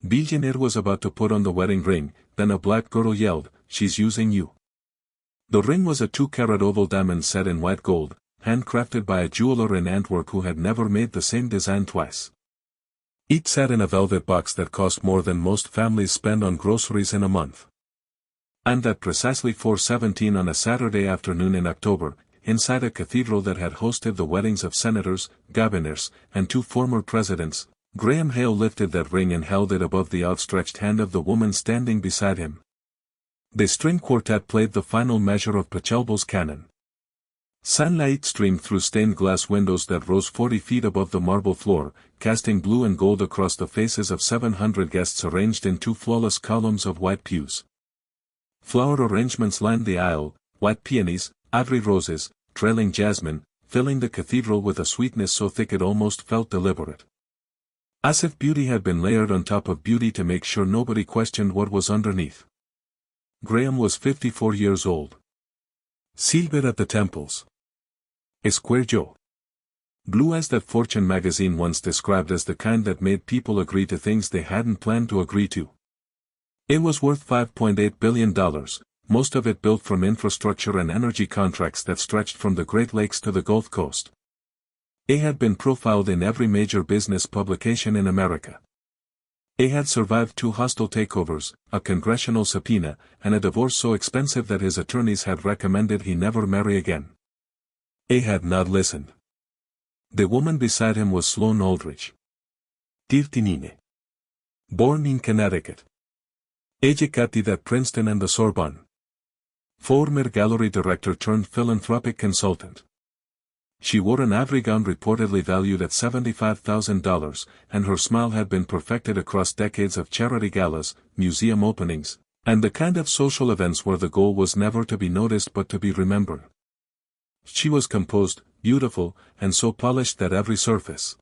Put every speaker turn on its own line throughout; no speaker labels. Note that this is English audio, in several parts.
Billionaire was about to put on the wedding ring, then a black girl yelled, "She's using you." The ring was a 2-carat oval diamond set in white gold, handcrafted by a jeweler in Antwerp who had never made the same design twice. It sat in a velvet box that cost more than most families spend on groceries in a month. And at precisely 4:17 on a Saturday afternoon in October, inside a cathedral that had hosted the weddings of senators, governors, and 2 former presidents, Graham Hale lifted that ring and held it above the outstretched hand of the woman standing beside him. The string quartet played the final measure of Pachelbel's canon. Sunlight streamed through stained glass windows that rose 40 feet above the marble floor, casting blue and gold across the faces of 700 guests arranged in 2 flawless columns of white pews. Flowered arrangements lined the aisle, white peonies, ivory roses, trailing jasmine, filling the cathedral with a sweetness so thick it almost felt deliberate. As if beauty had been layered on top of beauty to make sure nobody questioned what was underneath. Graham was 54 years old. Silver at the temples. A square jaw. Blue eyes that Fortune magazine once described as the kind that made people agree to things they hadn't planned to agree to. It was worth $5.8 billion, most of it built from infrastructure and energy contracts that stretched from the Great Lakes to the Gulf Coast. It had been profiled in every major business publication in America. It had survived 2 hostile takeovers, a congressional subpoena, and a divorce so expensive that his attorneys had recommended he never marry again. It had not listened. The woman beside him was Sloane Aldrich. 13. Born in Connecticut. Educated at Princeton and the Sorbonne. Former gallery director turned philanthropic consultant. She wore an ivory gown reportedly valued at $75,000, and her smile had been perfected across decades of charity galas, museum openings, and the kind of social events where the goal was never to be noticed but to be remembered. She was composed, beautiful, and so polished that every surface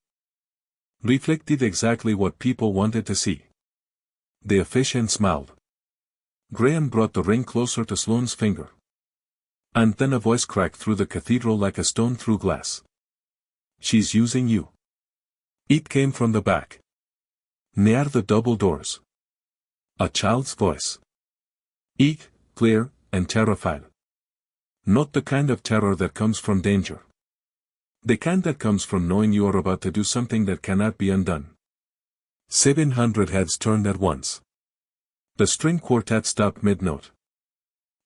reflected exactly what people wanted to see. The officiant smiled. Graham brought the ring closer to Sloane's finger. And then a voice cracked through the cathedral like a stone through glass. "She's using you." It came from the back, near the double doors. A child's voice. It, clear, and terrified. Not the kind of terror that comes from danger. The kind that comes from knowing you are about to do something that cannot be undone. 700 heads turned at once. The string quartet stopped mid-note.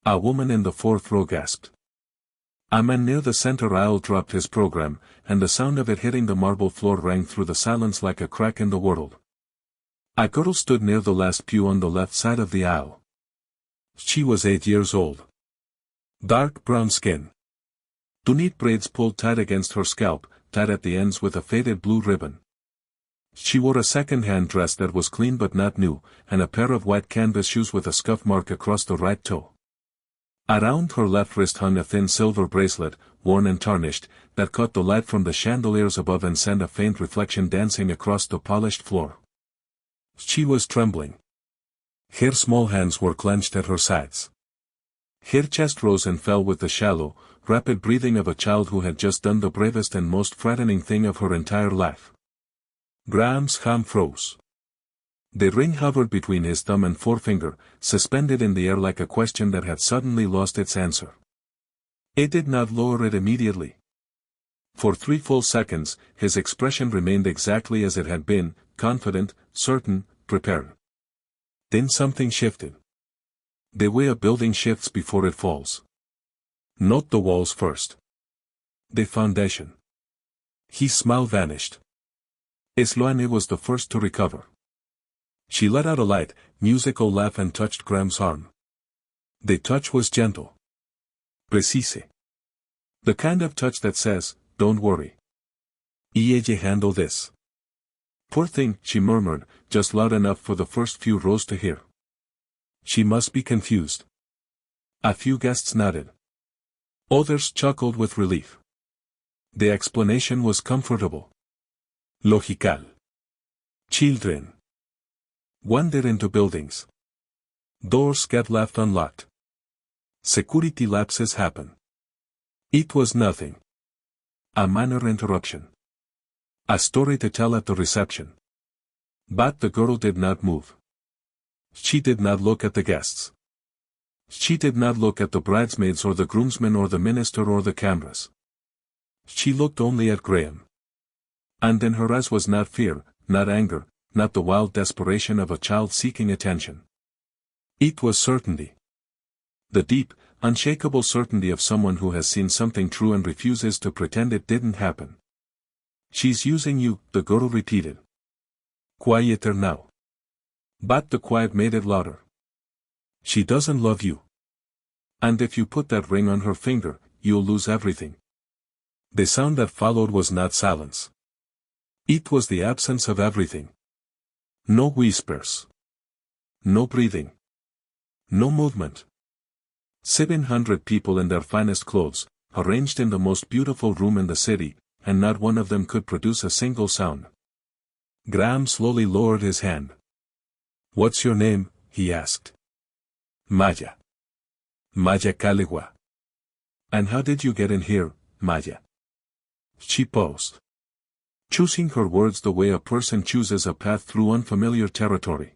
A woman in the 4th row gasped. A man near the center aisle dropped his program, and the sound of it hitting the marble floor rang through the silence like a crack in the world. A girl stood near the last pew on the left side of the aisle. She was 8 years old. Dark brown skin. 2 neat braids pulled tight against her scalp, tied at the ends with a faded blue ribbon. She wore a second-hand dress that was clean but not new, and a pair of white canvas shoes with a scuff mark across the right toe. Around her left wrist hung a thin silver bracelet, worn and tarnished, that caught the light from the chandeliers above and sent a faint reflection dancing across the polished floor. She was trembling. Her small hands were clenched at her sides. Her chest rose and fell with the shallow, rapid breathing of a child who had just done the bravest and most frightening thing of her entire life. Graham's hand froze. The ring hovered between his thumb and forefinger, suspended in the air like a question that had suddenly lost its answer. It did not lower it immediately. For 3 full seconds, his expression remained exactly as it had been, confident, certain, prepared. Then something shifted. The way a building shifts before it falls. Not the walls first. The foundation. His smile vanished. Sloane was the first to recover. She let out a light, musical laugh and touched Graham's arm. The touch was gentle. Precise. The kind of touch that says, "Don't worry. Ella handle this." "Poor thing," she murmured, just loud enough for the first few rows to hear. "She must be confused." A few guests nodded. Others chuckled with relief. The explanation was comfortable. Logical. Children wander into buildings. Doors get left unlocked. Security lapses happen. It was nothing. A minor interruption. A story to tell at the reception. But the girl did not move. She did not look at the guests. She did not look at the bridesmaids or the groomsmen or the minister or the cameras. She looked only at Graham. And in her eyes was not fear, not anger, not the wild desperation of a child seeking attention. It was certainty. The deep, unshakable certainty of someone who has seen something true and refuses to pretend it didn't happen. She's using you, the girl repeated. Quieter now. But the quiet made it louder. She doesn't love you. And if you put that ring on her finger, you'll lose everything. The sound that followed was not silence. It was the absence of everything. No whispers. No breathing. No movement. 700 people in their finest clothes, arranged in the most beautiful room in the city, and not one of them could produce a single sound. Graham slowly lowered his hand. "What's your name?" he asked. "Maya. Maya Caligua." "And how did you get in here, Maya?" She paused. Choosing her words the way a person chooses a path through unfamiliar territory.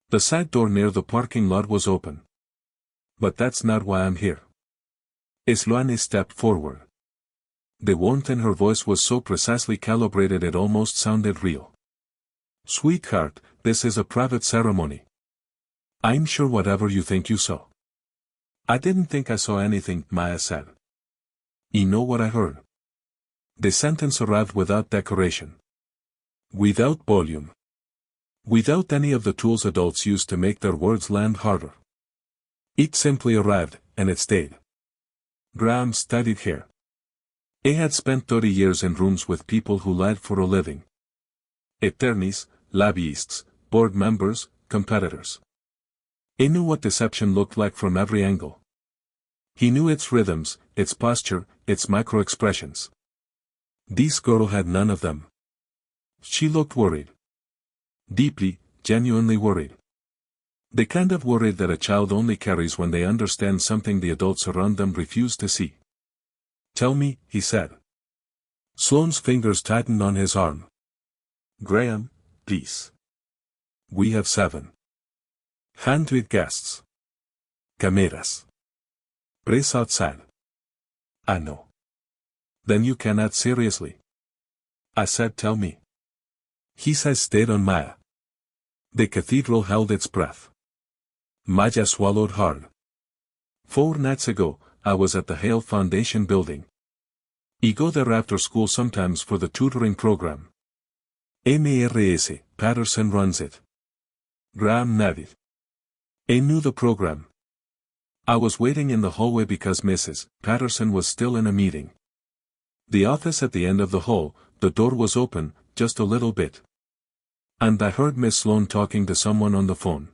The side door near the parking lot was open. "But that's not why I'm here." Sloane stepped forward. The warmth in her voice was so precisely calibrated it almost sounded real. "Sweetheart, this is a private ceremony. I'm sure whatever you think you saw." "I didn't think I saw anything," Maya said. "You know what I heard?" The sentence arrived without decoration. Without volume. Without any of the tools adults use to make their words land harder. It simply arrived, and it stayed. Graham studied here. He had spent 30 years in rooms with people who lied for a living. Attorneys, lobbyists, board members, competitors. He knew what deception looked like from every angle. He knew its rhythms, its posture, its micro-expressions. This girl had none of them. She looked worried. Deeply, genuinely worried. The kind of worry that a child only carries when they understand something the adults around them refuse to see. "Tell me," he said. Sloane's fingers tightened on his arm. "Graham, please. We have 700 guests. Cameras. Press outside." "I know." "Then you cannot seriously." I said tell me. His eyes stayed on Maya. The cathedral held its breath. Maya swallowed hard. 4 nights ago, I was at the Hale Foundation building. I go there after school sometimes for the tutoring program. MRS, Patterson runs it. Graham nodded. I knew the program. I was waiting in the hallway because Mrs. Patterson was still in a meeting. The office at the end of the hall, the door was open, just a little bit. And I heard Miss Sloane talking to someone on the phone.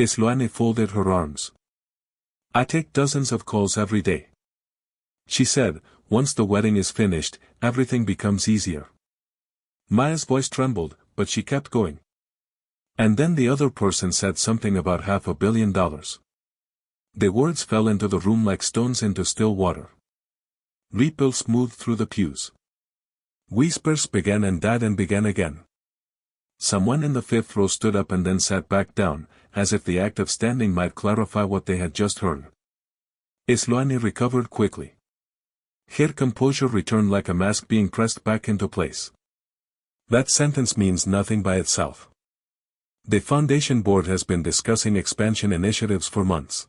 Sloane folded her arms. "I take dozens of calls every day," she said. "Once the wedding is finished, everything becomes easier." Maya's voice trembled, but she kept going. "And then the other person said something about $500 million. The words fell into the room like stones into still water. Ripples moved through the pews. Whispers began and died and began again. Someone in the 5th row stood up and then sat back down, as if the act of standing might clarify what they had just heard. Sloane recovered quickly. Her composure returned like a mask being pressed back into place. "That sentence means nothing by itself. The Foundation Board has been discussing expansion initiatives for months.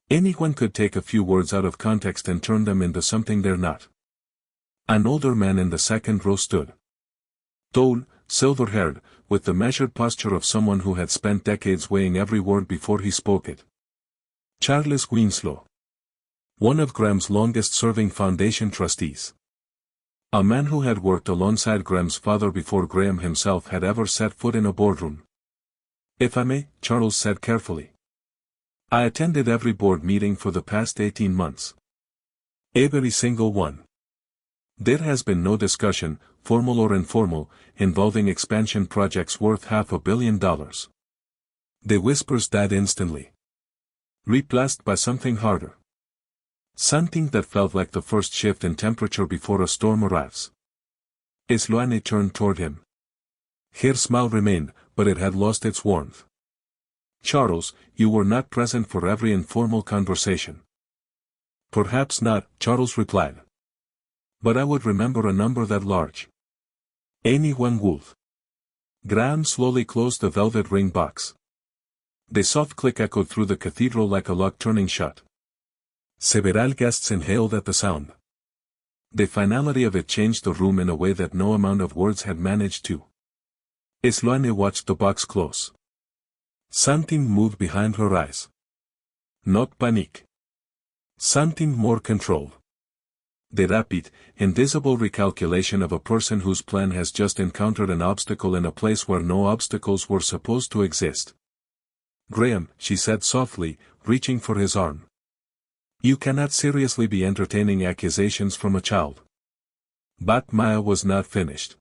Anyone could take a few words out of context and turn them into something they're not." An older man in the 2nd row stood. Tall, silver-haired, with the measured posture of someone who had spent decades weighing every word before he spoke it. Charles Winslow. One of Graham's longest-serving Foundation trustees. A man who had worked alongside Graham's father before Graham himself had ever set foot in a boardroom. "If I may," Charles said carefully. "I attended every board meeting for the past 18 months. Every single one. There has been no discussion, formal or informal, involving expansion projects worth $500 million. The whispers died instantly. Replaced by something harder. Something that felt like the first shift in temperature before a storm arrives. Sloane turned toward him. Her smile remained, but it had lost its warmth. Charles, you were not present for every informal conversation. Perhaps not, Charles replied. But I would remember a number that large. Anyone would. Graham slowly closed the velvet ring box. The soft click echoed through the cathedral like a lock turning shut. Several guests inhaled at the sound. The finality of it changed the room in a way that no amount of words had managed to. Sloane watched the box close. Something moved behind her eyes. Not panic. Something more controlled. The rapid, invisible recalculation of a person whose plan has just encountered an obstacle in a place where no obstacles were supposed to exist. Graham, she said softly, reaching for his arm. You cannot seriously be entertaining accusations from a child. But Maya was not finished.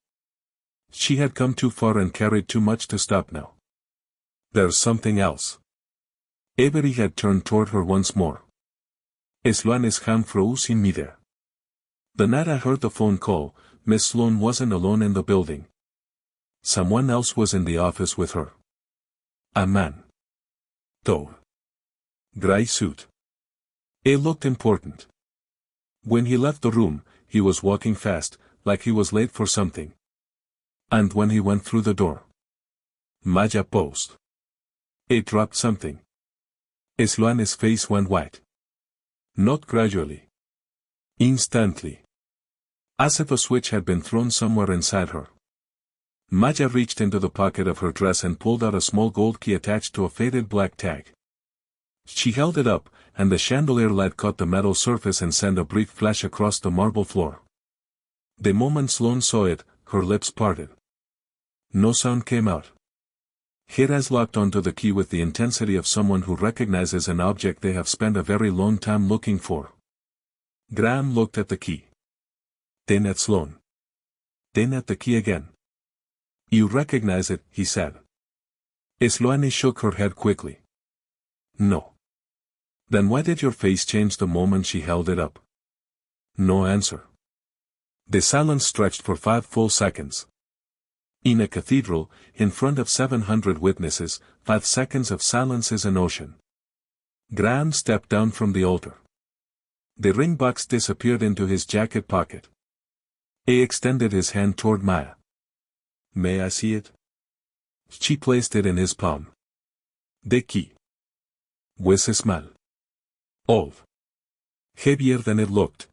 She had come too far and carried too much to stop now. There's something else. Avery had turned toward her once more. Sloane's hand froze in midair. The night I heard the phone call, Miss Sloane wasn't alone in the building. Someone else was in the office with her. A man. Though. Gray suit. It looked important. When he left the room, he was walking fast, like he was late for something. And when he went through the door, Maya paused. It dropped something. Sloane's face went white. Not gradually. Instantly. As if a switch had been thrown somewhere inside her. Maya reached into the pocket of her dress and pulled out a small gold key attached to a faded black tag. She held it up, and the chandelier light caught the metal surface and sent a brief flash across the marble floor. The moment Sloane saw it, her lips parted. No sound came out. Her eyes locked onto the key with the intensity of someone who recognizes an object they have spent a very long time looking for. Graham looked at the key. Then at Sloane. Then at the key again. You recognize it, he said. Sloane shook her head quickly. No. Then why did your face change the moment she held it up? No answer. The silence stretched for 5 full seconds. In a cathedral, in front of 700 witnesses, 5 seconds of silence is an ocean. Graham stepped down from the altar. The ring box disappeared into his jacket pocket. He extended his hand toward Maya. May I see it? She placed it in his palm. The key. With a smile. Old. Heavier than it looked.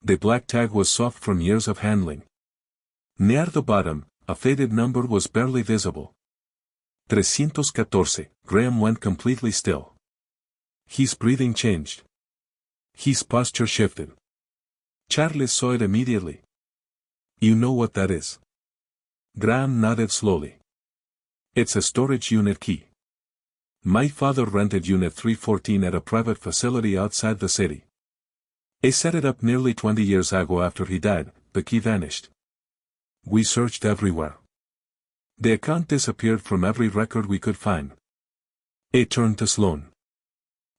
The black tag was soft from years of handling. Near the bottom, a faded number was barely visible. 314. Graham went completely still. His breathing changed. His posture shifted. Charles saw it immediately. You know what that is? Graham nodded slowly. It's a storage unit key. My father rented Unit 314 at a private facility outside the city. He set it up nearly 20 years ago after he died. The key vanished. We searched everywhere. The account disappeared from every record we could find. He turned to Sloane.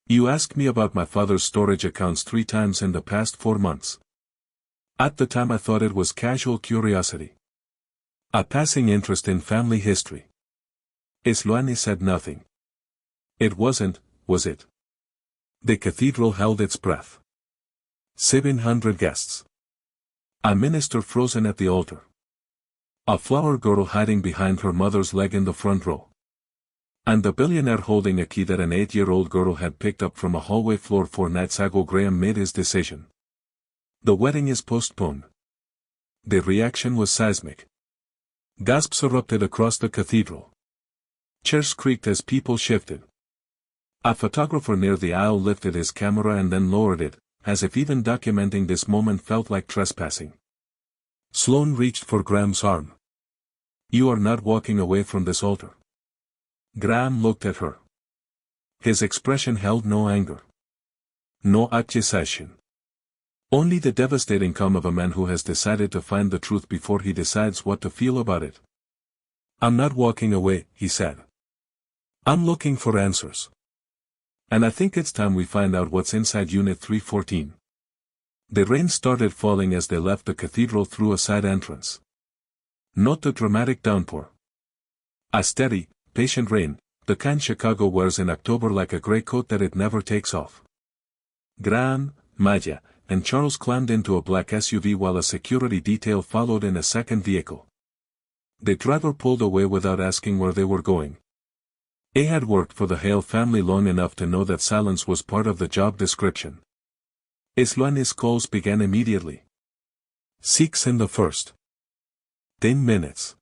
You asked me about my father's storage accounts 3 times in the past 4 months. At the time I thought it was casual curiosity. A passing interest in family history. Sloane said nothing. It wasn't, was it? The cathedral held its breath. 700 guests. A minister frozen at the altar. A flower girl hiding behind her mother's leg in the front row. And the billionaire holding a key that an 8-year-old girl had picked up from a hallway floor 4 nights ago. Graham made his decision. The wedding is postponed. The reaction was seismic. Gasps erupted across the cathedral. Chairs creaked as people shifted. A photographer near the aisle lifted his camera and then lowered it, as if even documenting this moment felt like trespassing. Sloane reached for Graham's arm. You are not walking away from this altar. Graham looked at her. His expression held no anger. No accusation. Only the devastating calm of a man who has decided to find the truth before he decides what to feel about it. I'm not walking away, he said. I'm looking for answers. And I think it's time we find out what's inside Unit 314. The rain started falling as they left the cathedral through a side entrance. Not the dramatic downpour. A steady, patient rain, the kind Chicago wears in October like a gray coat that it never takes off. Graham, Maya, and Charles climbed into a black SUV while a security detail followed in a second vehicle. The driver pulled away without asking where they were going. He had worked for the Hale family long enough to know that silence was part of the job description. Sloane's calls began immediately. 6 in the first 10 minutes.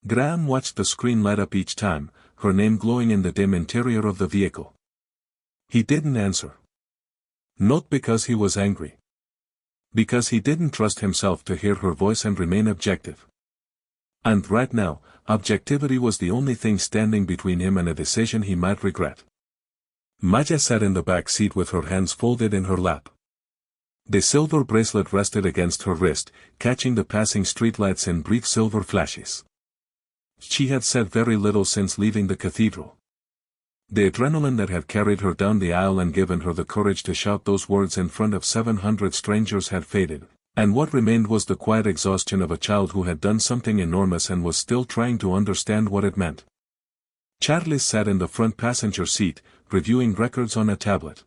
Graham watched the screen light up each time, her name glowing in the dim interior of the vehicle. He didn't answer. Not because he was angry. Because he didn't trust himself to hear her voice and remain objective. And right now, objectivity was the only thing standing between him and a decision he might regret. Maya sat in the back seat with her hands folded in her lap. The silver bracelet rested against her wrist, catching the passing streetlights in brief silver flashes. She had said very little since leaving the cathedral. The adrenaline that had carried her down the aisle and given her the courage to shout those words in front of 700 strangers had faded, and what remained was the quiet exhaustion of a child who had done something enormous and was still trying to understand what it meant. Charlie sat in the front passenger seat, reviewing records on a tablet.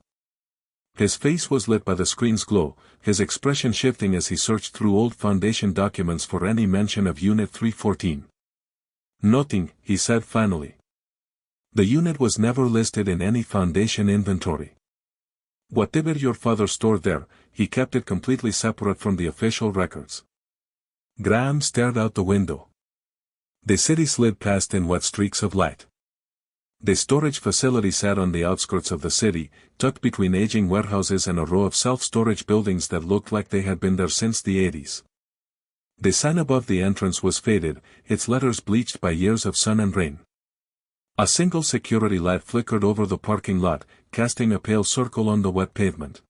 His face was lit by the screen's glow, his expression shifting as he searched through old Foundation documents for any mention of Unit 314. Nothing, he said finally. The unit was never listed in any Foundation inventory. Whatever your father stored there, he kept it completely separate from the official records. Graham stared out the window. The city slid past in wet streaks of light. The storage facility sat on the outskirts of the city, tucked between aging warehouses and a row of self-storage buildings that looked like they had been there since the 80s. The sign above the entrance was faded, its letters bleached by years of sun and rain. A single security light flickered over the parking lot, casting a pale circle on the wet pavement.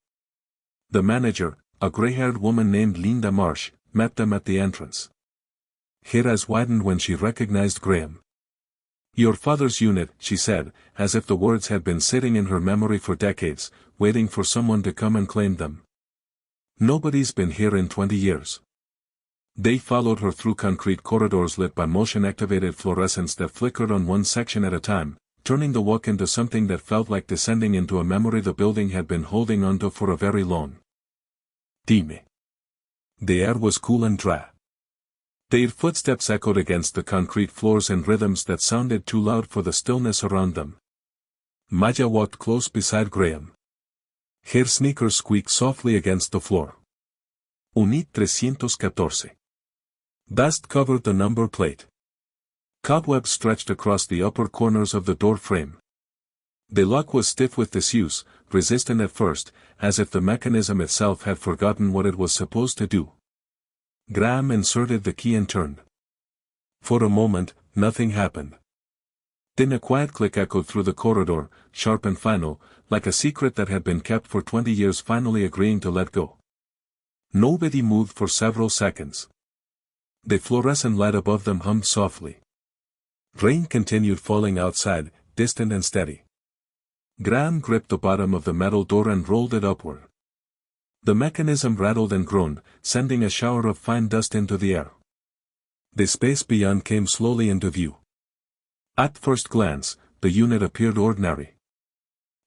The manager, a gray-haired woman named Linda Marsh, met them at the entrance. Her eyes widened when she recognized Graham. Your father's unit, she said, as if the words had been sitting in her memory for decades, waiting for someone to come and claim them. Nobody's been here in 20 years. They followed her through concrete corridors lit by motion-activated fluorescents that flickered on one section at a time, turning the walk into something that felt like descending into a memory the building had been holding onto for a very long time. The air was cool and dry. Their footsteps echoed against the concrete floors in rhythms that sounded too loud for the stillness around them. Maya walked close beside Graham. Her sneakers squeaked softly against the floor. Unit 314. Dust covered the number plate. Cobwebs stretched across the upper corners of the door frame. The lock was stiff with disuse, resistant at first, as if the mechanism itself had forgotten what it was supposed to do. Graham inserted the key and turned. For a moment, nothing happened. Then a quiet click echoed through the corridor, sharp and final, like a secret that had been kept for 20 years finally agreeing to let go. Nobody moved for several seconds. The fluorescent light above them hummed softly. Rain continued falling outside, distant and steady. Graham gripped the bottom of the metal door and rolled it upward. The mechanism rattled and groaned, sending a shower of fine dust into the air. The space beyond came slowly into view. At first glance, the unit appeared ordinary.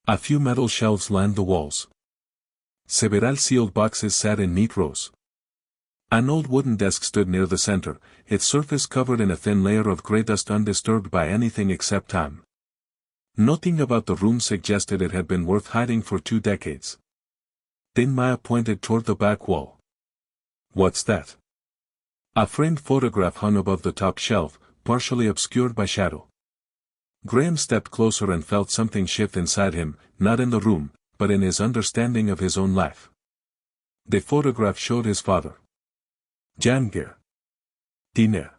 A few metal shelves lined the walls. Several sealed boxes sat in neat rows. An old wooden desk stood near the center, its surface covered in a thin layer of gray dust undisturbed by anything except time. Nothing about the room suggested it had been worth hiding for 2 decades. Then Maya pointed toward the back wall. What's that? A framed photograph hung above the top shelf, partially obscured by shadow. Graham stepped closer and felt something shift inside him, not in the room, but in his understanding of his own life. The photograph showed his father. Jangir. Diner.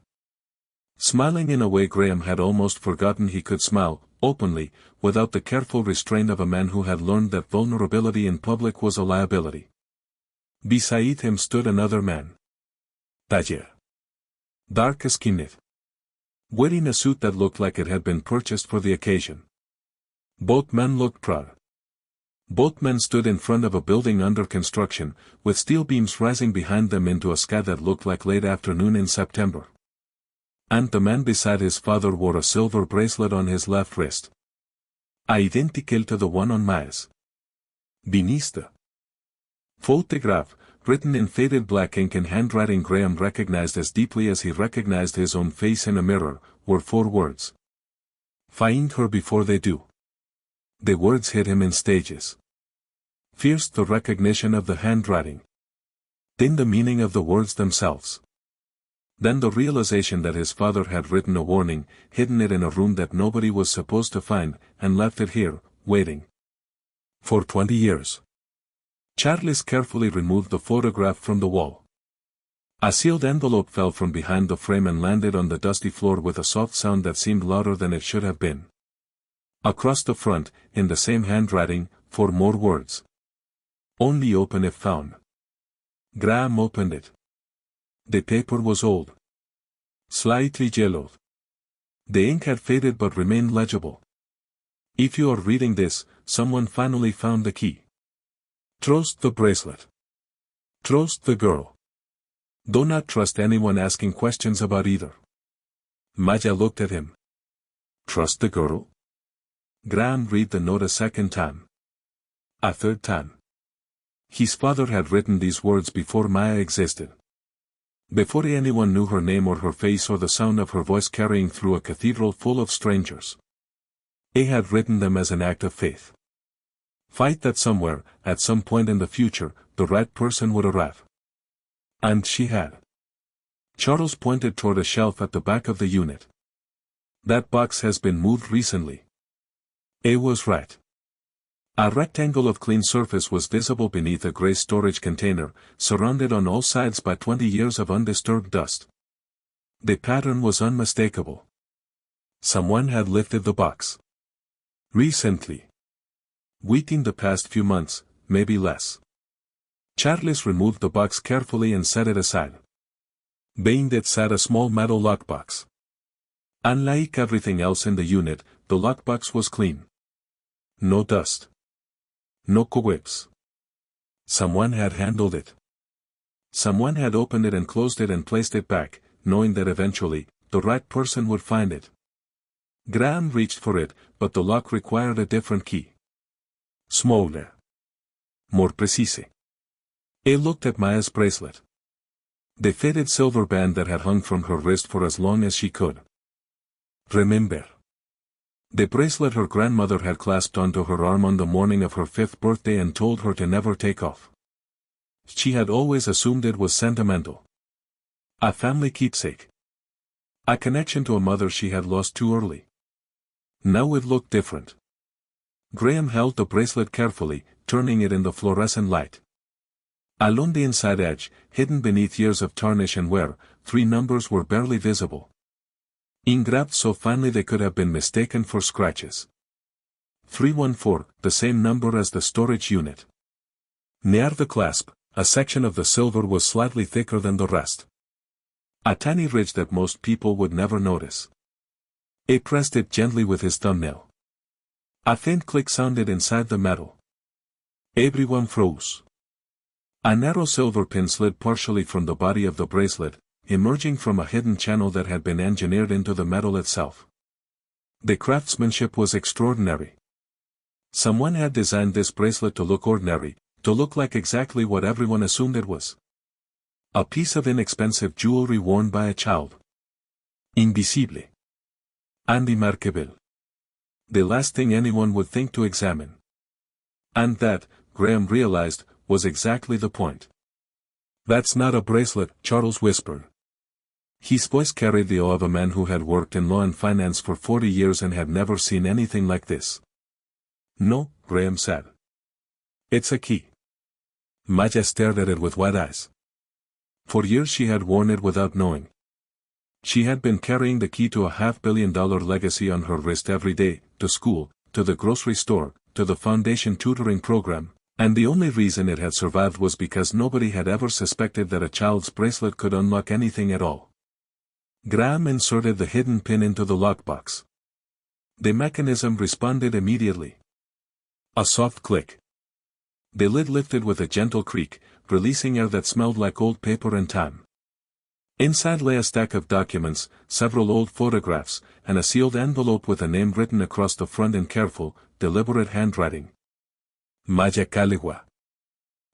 Smiling in a way Graham had almost forgotten he could smile, openly, without the careful restraint of a man who had learned that vulnerability in public was a liability. Beside him stood another man. Taller. Dark-skinned. Wearing a suit that looked like it had been purchased for the occasion. Both men looked proud. Both men stood in front of a building under construction, with steel beams rising behind them into a sky that looked like late afternoon in September. And the man beside his father wore a silver bracelet on his left wrist. Identical to the one on Maya's. Viniste. Photograph, written in faded black ink and handwriting Graham recognized as deeply as he recognized his own face in a mirror, were 4 words. Find her before they do. The words hit him in stages. First the recognition of the handwriting. Then the meaning of the words themselves. Then the realization that his father had written a warning, hidden it in a room that nobody was supposed to find, and left it here, waiting. For 20 years. Charles carefully removed the photograph from the wall. A sealed envelope fell from behind the frame and landed on the dusty floor with a soft sound that seemed louder than it should have been. Across the front, in the same handwriting, 4 more words. Only open if found. Graham opened it. The paper was old. Slightly yellowed. The ink had faded but remained legible. If you are reading this, someone finally found the key. Trust the bracelet. Trust the girl. Do not trust anyone asking questions about either. Maya looked at him. Trust the girl? Graham read the note a second time. A third time. His father had written these words before Maya existed. Before anyone knew her name or her face or the sound of her voice carrying through a cathedral full of strangers. He had written them as an act of faith. Fight that somewhere, at some point in the future, the right person would arrive. And she had. Charles pointed toward a shelf at the back of the unit. That box has been moved recently. He was right. A rectangle of clean surface was visible beneath a gray storage container, surrounded on all sides by 20 years of undisturbed dust. The pattern was unmistakable. Someone had lifted the box. Recently. Within the past few months, maybe less. Charles removed the box carefully and set it aside. Behind it sat a small metal lockbox. Unlike everything else in the unit, the lockbox was clean. No dust. No cobwebs. Someone had handled it. Someone had opened it and closed it and placed it back, knowing that eventually, the right person would find it. Graham reached for it, but the lock required a different key. Smaller. More precise. He looked at Maya's bracelet. The faded silver band that had hung from her wrist for as long as she could. Remember. The bracelet her grandmother had clasped onto her arm on the morning of her 5th birthday and told her to never take off. She had always assumed it was sentimental. A family keepsake. A connection to a mother she had lost too early. Now it looked different. Graham held the bracelet carefully, turning it in the fluorescent light. Along the inside edge, hidden beneath years of tarnish and wear, 3 numbers were barely visible. Engraved so finely they could have been mistaken for scratches. 314, the same number as the storage unit. Near the clasp, a section of the silver was slightly thicker than the rest. A tiny ridge that most people would never notice. He pressed it gently with his thumbnail. A faint click sounded inside the metal. Everyone froze. A narrow silver pin slid partially from the body of the bracelet, emerging from a hidden channel that had been engineered into the metal itself. The craftsmanship was extraordinary. Someone had designed this bracelet to look ordinary, to look like exactly what everyone assumed it was. A piece of inexpensive jewelry worn by a child. Invisible. Unremarkable. The last thing anyone would think to examine. And that, Graham realized, was exactly the point. That's not a bracelet, Charles whispered. His voice carried the awe of a man who had worked in law and finance for 40 years and had never seen anything like this. No, Graham said. It's a key. Maya stared at it with wide eyes. For years she had worn it without knowing. She had been carrying the key to a $500 million legacy on her wrist every day, to school, to the grocery store, to the foundation tutoring program, and the only reason it had survived was because nobody had ever suspected that a child's bracelet could unlock anything at all. Graham inserted the hidden pin into the lockbox. The mechanism responded immediately. A soft click. The lid lifted with a gentle creak, releasing air that smelled like old paper and time. Inside lay a stack of documents, several old photographs, and a sealed envelope with a name written across the front in careful, deliberate handwriting. Maya Caligua.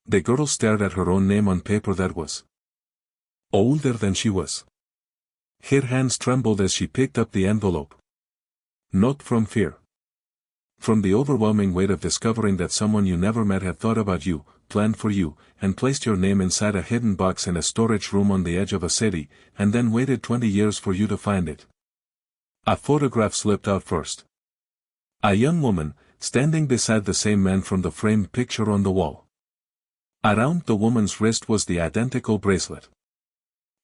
The girl stared at her own name on paper that was older than she was. Her hands trembled as she picked up the envelope. Not from fear. From the overwhelming weight of discovering that someone you never met had thought about you, planned for you, and placed your name inside a hidden box in a storage room on the edge of a city, and then waited 20 years for you to find it. A photograph slipped out first. A young woman, standing beside the same man from the framed picture on the wall. Around the woman's wrist was the identical bracelet.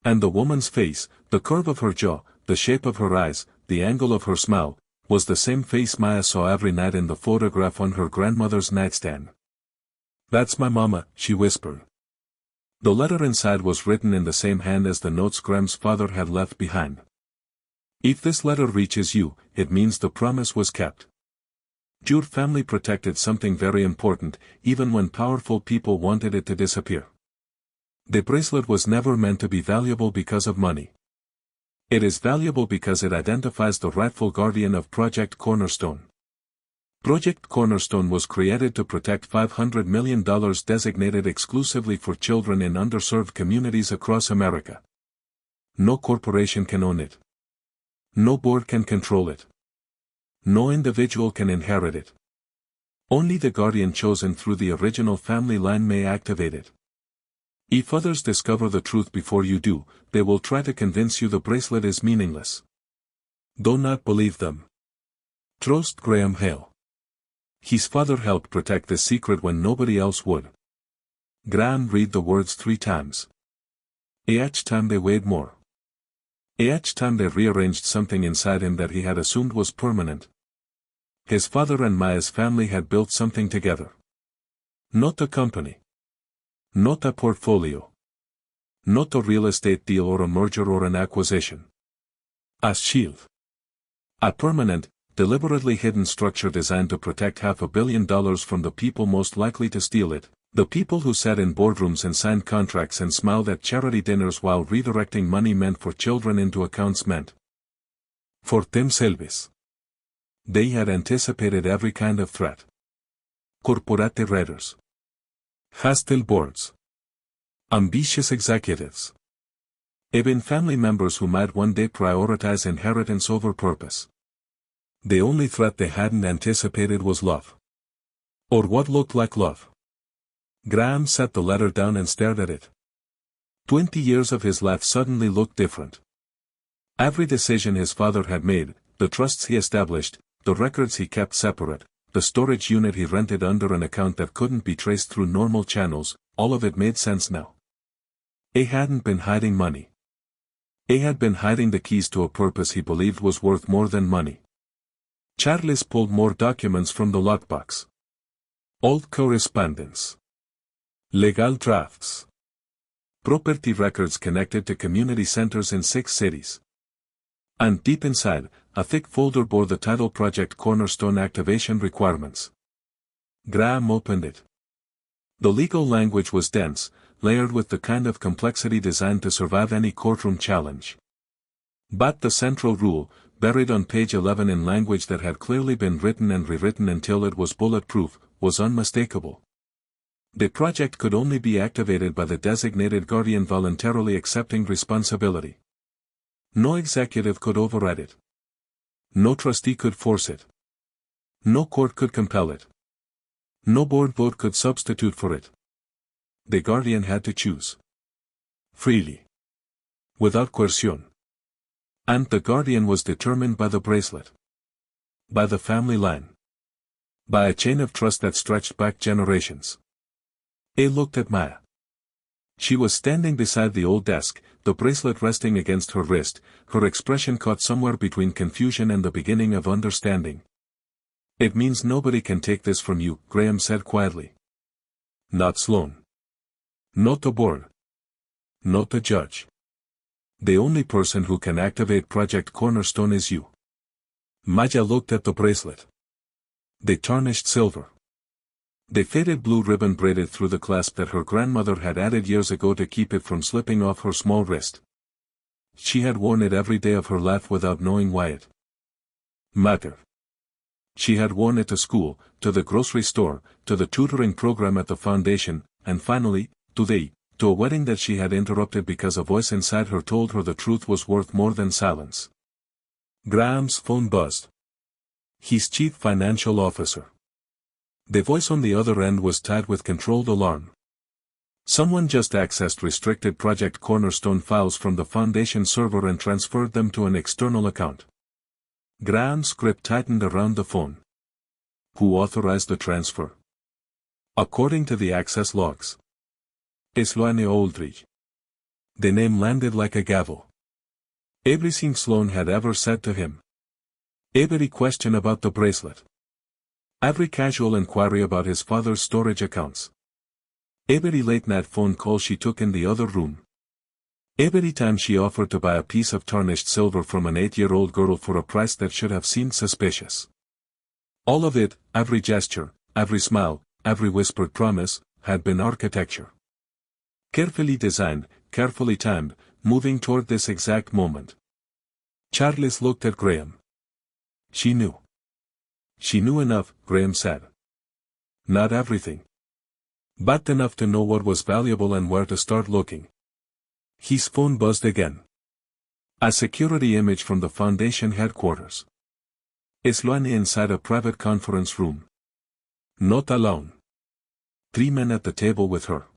And the woman's face, the curve of her jaw, the shape of her eyes, the angle of her smile, was the same face Maya saw every night in the photograph on her grandmother's nightstand. "That's my mama," she whispered. The letter inside was written in the same hand as the notes Graham's father had left behind. "If this letter reaches you, it means the promise was kept. Your family protected something very important, even when powerful people wanted it to disappear. The bracelet was never meant to be valuable because of money. It is valuable because it identifies the rightful guardian of Project Cornerstone. Project Cornerstone was created to protect $500 million designated exclusively for children in underserved communities across America. No corporation can own it. No board can control it. No individual can inherit it. Only the guardian chosen through the original family line may activate it. If others discover the truth before you do, they will try to convince you the bracelet is meaningless. Do not believe them. Trust Graham Hale. His father helped protect this secret when nobody else would." Graham read the words 3 times. Each time they weighed more. Each time they rearranged something inside him that he had assumed was permanent. His father and Maya's family had built something together. Not a company. Not a portfolio. Not a real estate deal or a merger or an acquisition. A shield. A permanent, deliberately hidden structure designed to protect $500 million from the people most likely to steal it, the people who sat in boardrooms and signed contracts and smiled at charity dinners while redirecting money meant for children into accounts meant for themselves. They had anticipated every kind of threat. Corporate raiders. Hostile boards. Ambitious executives. Even family members who might one day prioritize inheritance over purpose. The only threat they hadn't anticipated was love. Or what looked like love. Graham set the letter down and stared at it. 20 years of his life suddenly looked different. Every decision his father had made, the trusts he established, the records he kept separate, the storage unit he rented under an account that couldn't be traced through normal channels, all of it made sense now. He hadn't been hiding money. He had been hiding the keys to a purpose he believed was worth more than money. Charles pulled more documents from the lockbox. Old correspondence. Legal drafts. Property records connected to community centers in 6 cities. And deep inside, a thick folder bore the title Project Cornerstone Activation Requirements. Graham opened it. The legal language was dense, layered with the kind of complexity designed to survive any courtroom challenge. But the central rule, buried on page 11 in language that had clearly been written and rewritten until it was bulletproof, was unmistakable. The project could only be activated by the designated guardian voluntarily accepting responsibility. No executive could override it. No trustee could force it. No court could compel it. No board vote could substitute for it. The guardian had to choose. Freely. Without coercion. And the guardian was determined by the bracelet. By the family line. By a chain of trust that stretched back generations. He looked at Maya. She was standing beside the old desk, the bracelet resting against her wrist, her expression caught somewhere between confusion and the beginning of understanding. "It means nobody can take this from you," Graham said quietly. "Not Sloan. Not the board. Not the judge. The only person who can activate Project Cornerstone is you." Maya looked at the bracelet. The tarnished silver. The faded blue ribbon braided through the clasp that her grandmother had added years ago to keep it from slipping off her small wrist. She had worn it every day of her life without knowing why it mattered. She had worn it to school, to the grocery store, to the tutoring program at the foundation, and finally, to a wedding that she had interrupted because a voice inside her told her the truth was worth more than silence. Graham's phone buzzed. His chief financial officer. The voice on the other end was tied with controlled alarm. Someone just accessed restricted Project Cornerstone files from the Foundation server and transferred them to an external account. Graham's grip tightened around the phone. Who authorized the transfer? According to the access logs. Sloane Aldridge. The name landed like a gavel. Everything Sloane had ever said to him. Every question about the bracelet. Every casual inquiry about his father's storage accounts. Every late-night phone call she took in the other room. Every time she offered to buy a piece of tarnished silver from an 8-year-old girl for a price that should have seemed suspicious. All of it, every gesture, every smile, every whispered promise, had been architecture. Carefully designed, carefully timed, moving toward this exact moment. Charles looked at Graham. She knew. She knew enough, Graham said. Not everything. But enough to know what was valuable and where to start looking. His phone buzzed again. A security image from the Foundation headquarters. Sloane inside a private conference room. Not alone. 3 men at the table with her.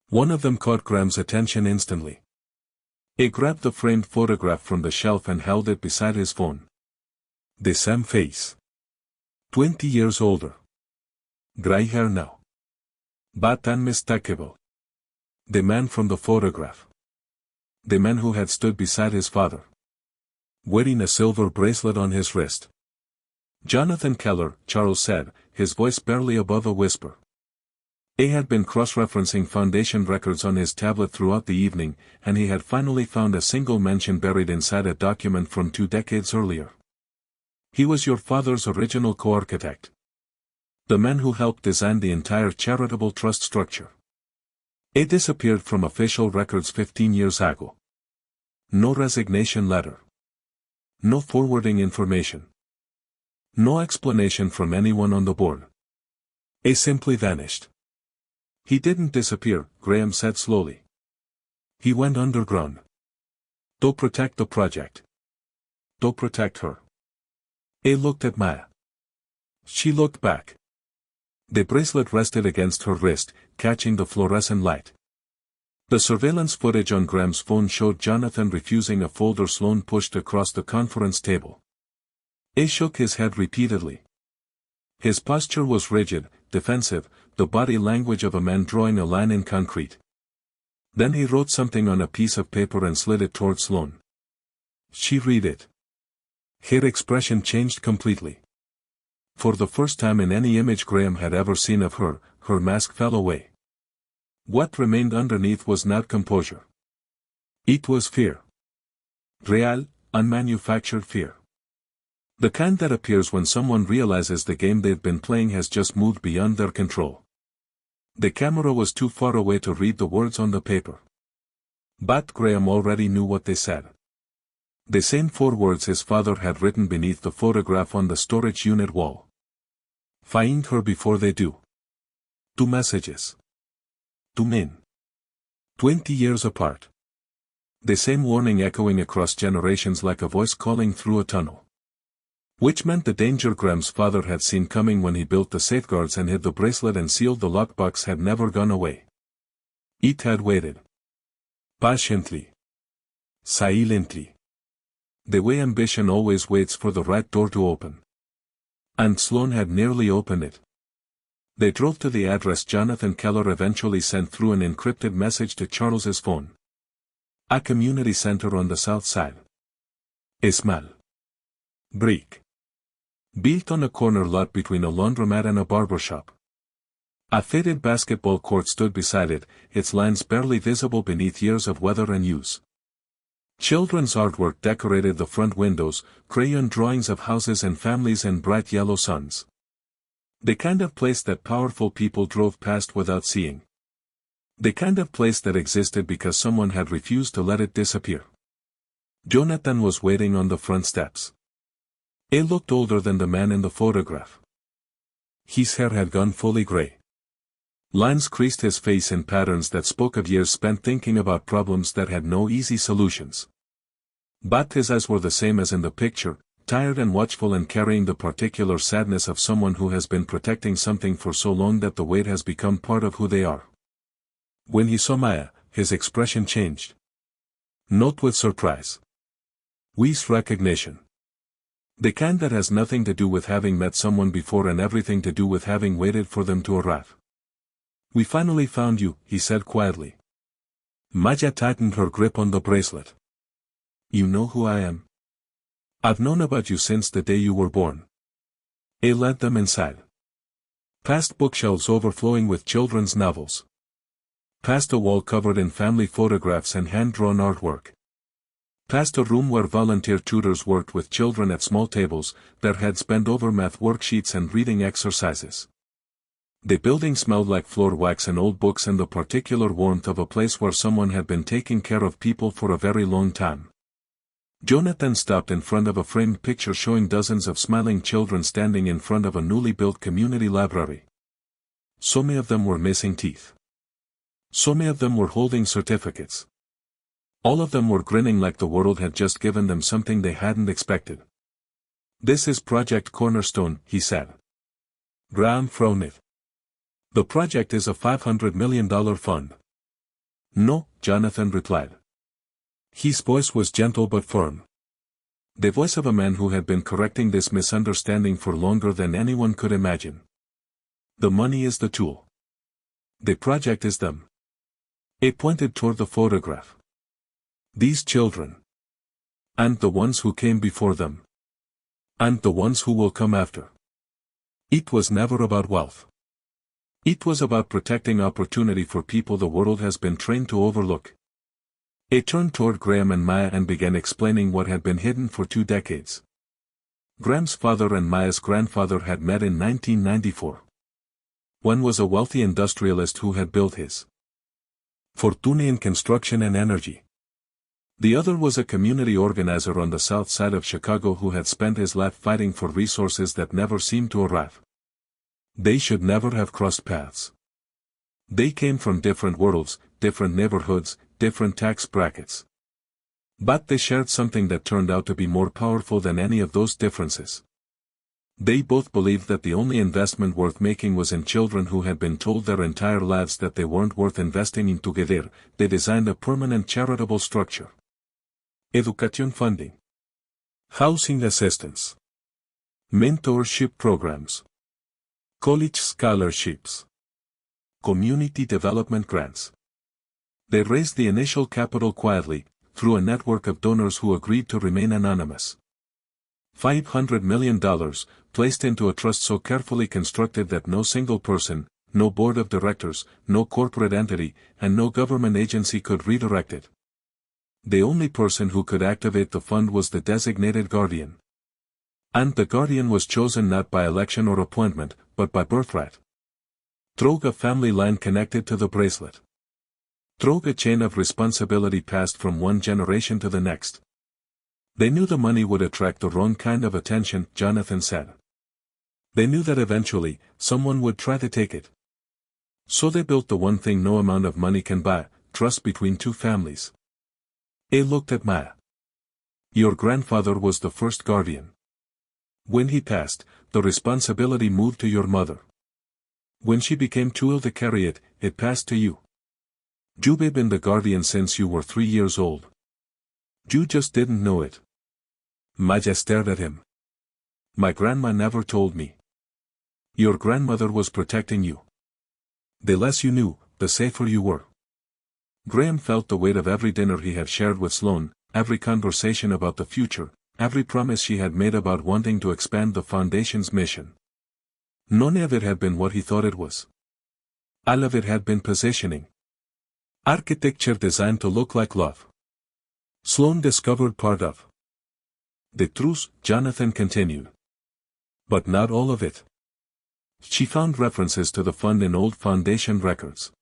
One of them caught Graham's attention instantly. He grabbed the framed photograph from the shelf and held it beside his phone. The same face. 20 years older. Gray hair now. But unmistakable. The man from the photograph. The man who had stood beside his father. Wearing a silver bracelet on his wrist. Jonathan Keller, Charles said, his voice barely above a whisper. He had been cross-referencing Foundation records on his tablet throughout the evening, and he had finally found a single mention buried inside a document from 2 decades earlier. He was your father's original co-architect. The man who helped design the entire charitable trust structure. It disappeared from official records 15 years ago. No resignation letter. No forwarding information. No explanation from anyone on the board. It simply vanished. He didn't disappear, Graham said slowly. He went underground. To protect the project. To protect her. He looked at Maya. She looked back. The bracelet rested against her wrist, catching the fluorescent light. The surveillance footage on Graham's phone showed Jonathan refusing a folder Sloane pushed across the conference table. He shook his head repeatedly. His posture was rigid, defensive, the body language of a man drawing a line in concrete. Then he wrote something on a piece of paper and slid it toward Sloane. She read it. Her expression changed completely. For the first time in any image Graham had ever seen of her, her mask fell away. What remained underneath was not composure. It was fear. Real, unmanufactured fear. The kind that appears when someone realizes the game they've been playing has just moved beyond their control. The camera was too far away to read the words on the paper. But Graham already knew what they said. The same 4 words his father had written beneath the photograph on the storage unit wall. Find her before they do. 2 messages. 2 men. 20 years apart. The same warning echoing across generations like a voice calling through a tunnel. Which meant the danger Graham's father had seen coming when he built the safeguards and hid the bracelet and sealed the lockbox had never gone away. It had waited. Patiently. Silently. The way ambition always waits for the right door to open. And Sloane had nearly opened it. They drove to the address Jonathan Keller eventually sent through an encrypted message to Charles's phone. A community center on the south side. Small. Brick. Built on a corner lot between a laundromat and a barbershop. A faded basketball court stood beside it, its lines barely visible beneath years of weather and use. Children's artwork decorated the front windows, crayon drawings of houses and families and bright yellow suns. The kind of place that powerful people drove past without seeing. The kind of place that existed because someone had refused to let it disappear. Jonathan was waiting on the front steps. He looked older than the man in the photograph. His hair had gone fully gray. Lines creased his face in patterns that spoke of years spent thinking about problems that had no easy solutions. But his eyes were the same as in the picture, tired and watchful and carrying the particular sadness of someone who has been protecting something for so long that the weight has become part of who they are. When he saw Maya, his expression changed. Not with surprise. With recognition. The kind that has nothing to do with having met someone before and everything to do with having waited for them to arrive. "We finally found you," he said quietly. Maya tightened her grip on the bracelet. "You know who I am? I've known about you since the day you were born." He led them inside. Past bookshelves overflowing with children's novels. Past a wall covered in family photographs and hand-drawn artwork. Past a room where volunteer tutors worked with children at small tables, their heads bent over math worksheets and reading exercises. The building smelled like floor wax and old books and the particular warmth of a place where someone had been taking care of people for a very long time. Jonathan stopped in front of a framed picture showing dozens of smiling children standing in front of a newly built community library. So many of them were missing teeth. So many of them were holding certificates. All of them were grinning like the world had just given them something they hadn't expected. "This is Project Cornerstone," he said. Graham frowned. "The project is a $500 million fund." "No," Jonathan replied. His voice was gentle but firm. The voice of a man who had been correcting this misunderstanding for longer than anyone could imagine. "The money is the tool. The project is them." He pointed toward the photograph. "These children. And the ones who came before them. And the ones who will come after." It was never about wealth. It was about protecting opportunity for people the world has been trained to overlook. He turned toward Graham and Maya and began explaining what had been hidden for 2 decades. Graham's father and Maya's grandfather had met in 1994. One was a wealthy industrialist who had built his fortune in construction and energy. The other was a community organizer on the south side of Chicago who had spent his life fighting for resources that never seemed to arrive. They should never have crossed paths. They came from different worlds, different neighborhoods, different tax brackets. But they shared something that turned out to be more powerful than any of those differences. They both believed that the only investment worth making was in children who had been told their entire lives that they weren't worth investing in. Together, they designed a permanent charitable structure. Education funding. Housing assistance. Mentorship programs. College scholarships. Community development grants. They raised the initial capital quietly, through a network of donors who agreed to remain anonymous. $500 million, placed into a trust so carefully constructed that no single person, no board of directors, no corporate entity, and no government agency could redirect it. The only person who could activate the fund was the designated guardian. And the guardian was chosen not by election or appointment, but by birthright. Through a family line connected to the bracelet. Through a chain of responsibility passed from one generation to the next. They knew the money would attract the wrong kind of attention, Jonathan said. They knew that eventually, someone would try to take it. So they built the one thing no amount of money can buy, trust between 2 families. He looked at Maya. "Your grandfather was the first guardian. When he passed, the responsibility moved to your mother. When she became too ill to carry it, it passed to you. You've been the guardian since you were 3 years old. You just didn't know it." Maya stared at him. "My grandma never told me. Your grandmother was protecting you. The less you knew, the safer you were." Graham felt the weight of every dinner he had shared with Sloane, every conversation about the future, every promise she had made about wanting to expand the Foundation's mission. None of it had been what he thought it was. All of it had been positioning. Architecture designed to look like love. Sloane discovered part of the truth, Jonathan continued. But not all of it. She found references to the fund in old Foundation records.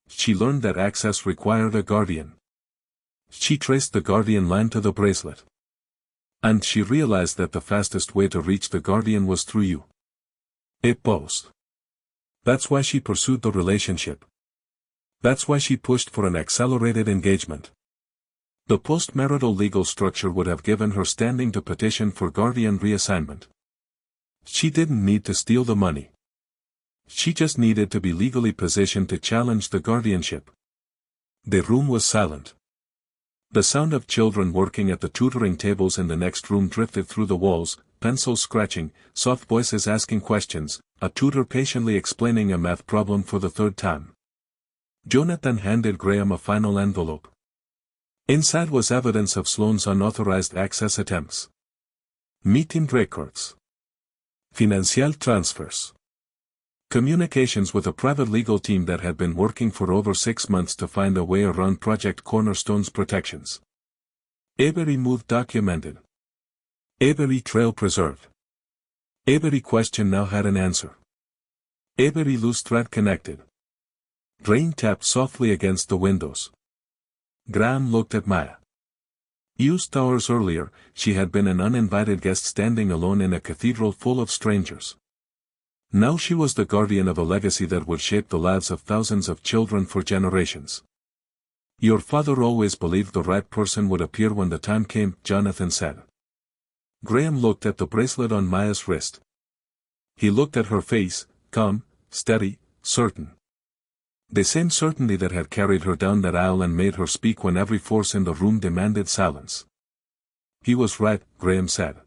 She learned that access required a guardian. She traced the Guardian line to the bracelet. And she realized that the fastest way to reach the Guardian was through you. It paused. That's why she pursued the relationship. That's why she pushed for an accelerated engagement. The post-marital legal structure would have given her standing to petition for Guardian reassignment. She didn't need to steal the money. She just needed to be legally positioned to challenge the guardianship. The room was silent. The sound of children working at the tutoring tables in the next room drifted through the walls, pencils scratching, soft voices asking questions, a tutor patiently explaining a math problem for the third time. Jonathan handed Graham a final envelope. Inside was evidence of Sloane's unauthorized access attempts. Meeting records. Financial transfers. Communications with a private legal team that had been working for over 6 months to find a way around Project Cornerstone's protections. Every move documented. Every trail preserved. Every question now had an answer. Every loose thread connected. Rain tapped softly against the windows. Graham looked at Maya. Used hours earlier, she had been an uninvited guest standing alone in a cathedral full of strangers. Now she was the guardian of a legacy that would shape the lives of thousands of children for generations. Your father always believed the right person would appear when the time came, Jonathan said. Graham looked at the bracelet on Maya's wrist. He looked at her face, calm, steady, certain. The same certainty that had carried her down that aisle and made her speak when every force in the room demanded silence. He was right, Graham said.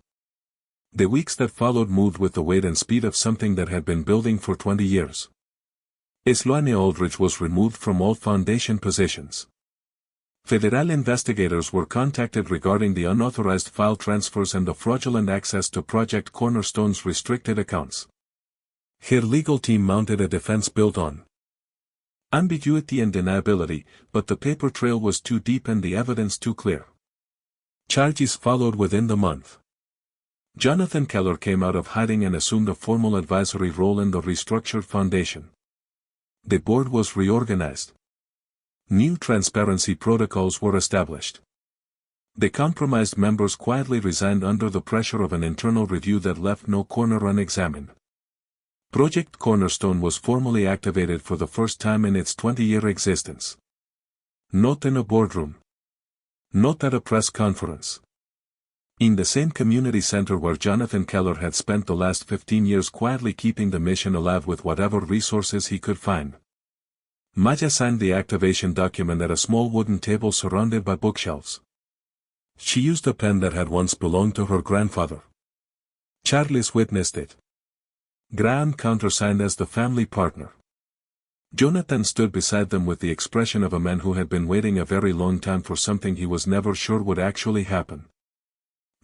The weeks that followed moved with the weight and speed of something that had been building for 20 years. Sloane Aldridge was removed from all foundation positions. Federal investigators were contacted regarding the unauthorized file transfers and the fraudulent access to Project Cornerstone's restricted accounts. Her legal team mounted a defense built on ambiguity and deniability, but the paper trail was too deep and the evidence too clear. Charges followed within the month. Jonathan Keller came out of hiding and assumed a formal advisory role in the restructured foundation. The board was reorganized. New transparency protocols were established. The compromised members quietly resigned under the pressure of an internal review that left no corner unexamined. Project Cornerstone was formally activated for the first time in its 20-year existence. Not in a boardroom. Not at a press conference. In the same community center where Jonathan Keller had spent the last 15 years quietly keeping the mission alive with whatever resources he could find. Maya signed the activation document at a small wooden table surrounded by bookshelves. She used a pen that had once belonged to her grandfather. Charles witnessed it. Graham countersigned as the family partner. Jonathan stood beside them with the expression of a man who had been waiting a very long time for something he was never sure would actually happen.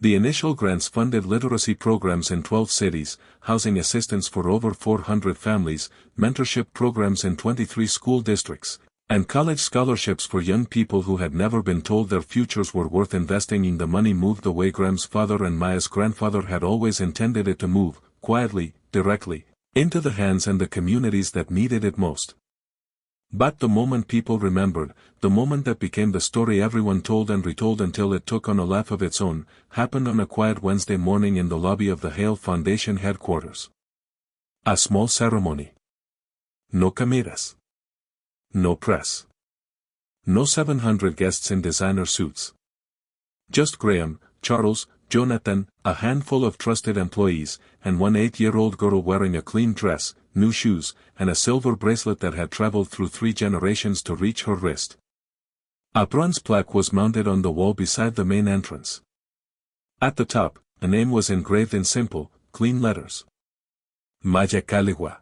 The initial grants funded literacy programs in 12 cities, housing assistance for over 400 families, mentorship programs in 23 school districts, and college scholarships for young people who had never been told their futures were worth investing in. The money moved the way Graham's father and Maya's grandfather had always intended it to move, quietly, directly, into the hands and the communities that needed it most. But the moment people remembered, the moment that became the story everyone told and retold until it took on a life of its own, happened on a quiet Wednesday morning in the lobby of the Hale Foundation headquarters. A small ceremony. No cameras. No press. No 700 guests in designer suits. Just Graham, Charles, Jonathan, a handful of trusted employees, and one 8-year-old girl wearing a clean dress, new shoes, and a silver bracelet that had traveled through 3 generations to reach her wrist. A bronze plaque was mounted on the wall beside the main entrance. At the top, a name was engraved in simple, clean letters. Maya Caligua.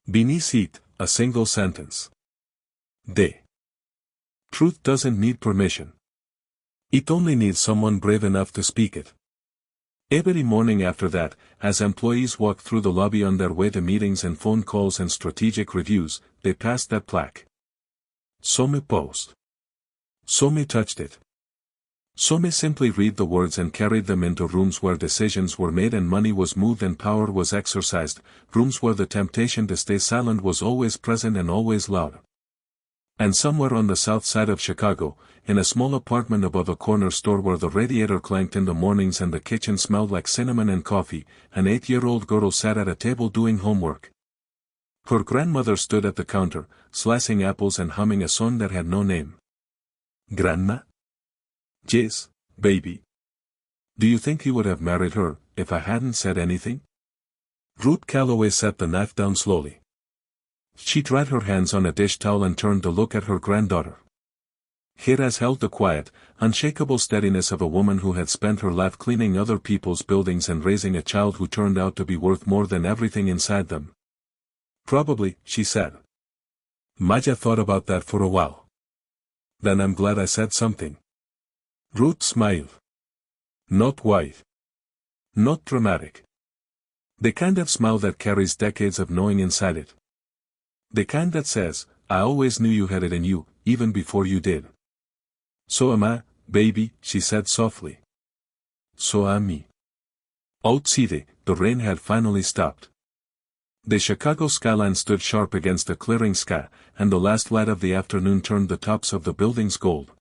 Beneath it, a single sentence. The truth doesn't need permission. It only needs someone brave enough to speak it. Every morning after that, as employees walked through the lobby on their way to meetings and phone calls and strategic reviews, they passed that plaque. Some paused. Some touched it. Some simply read the words and carried them into rooms where decisions were made and money was moved and power was exercised, rooms where the temptation to stay silent was always present and always loud. And somewhere on the south side of Chicago, in a small apartment above a corner store where the radiator clanked in the mornings and the kitchen smelled like cinnamon and coffee, an 8-year-old girl sat at a table doing homework. Her grandmother stood at the counter, slicing apples and humming a song that had no name. Grandma? Yes, baby. Do you think he would have married her, if I hadn't said anything? Ruth Calloway set the knife down slowly. She dried her hands on a dish towel and turned to look at her granddaughter. Jiras held the quiet, unshakable steadiness of a woman who had spent her life cleaning other people's buildings and raising a child who turned out to be worth more than everything inside them. Probably, she said. Maya thought about that for a while. Then I'm glad I said something. Ruth smiled. Not wide. Not dramatic. The kind of smile that carries decades of knowing inside it. The kind that says, I always knew you had it in you, even before you did. So am I, baby, she said softly. So am me. Outside, the rain had finally stopped. The Chicago skyline stood sharp against the clearing sky, and the last light of the afternoon turned the tops of the buildings gold.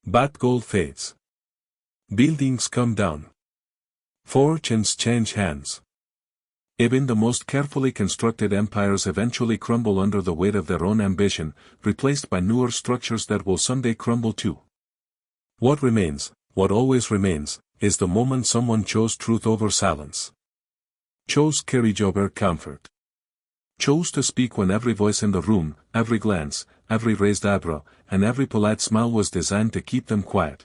But gold fades. Buildings come down. Fortunes change hands. Even the most carefully constructed empires eventually crumble under the weight of their own ambition, replaced by newer structures that will someday crumble too. What remains, what always remains, is the moment someone chose truth over silence. Chose courage over comfort. Chose to speak when every voice in the room, every glance, every raised eyebrow, and every polite smile was designed to keep them quiet.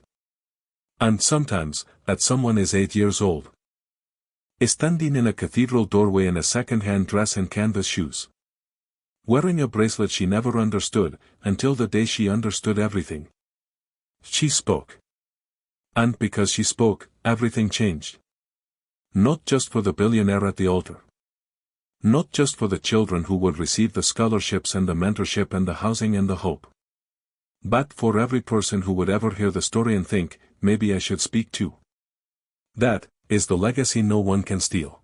And sometimes, that someone is 8 years old. Standing in a cathedral doorway in a second-hand dress and canvas shoes. Wearing a bracelet she never understood, until the day she understood everything. She spoke. And because she spoke, everything changed. Not just for the billionaire at the altar. Not just for the children who would receive the scholarships and the mentorship and the housing and the hope. But for every person who would ever hear the story and think, maybe I should speak too. That is the legacy no one can steal.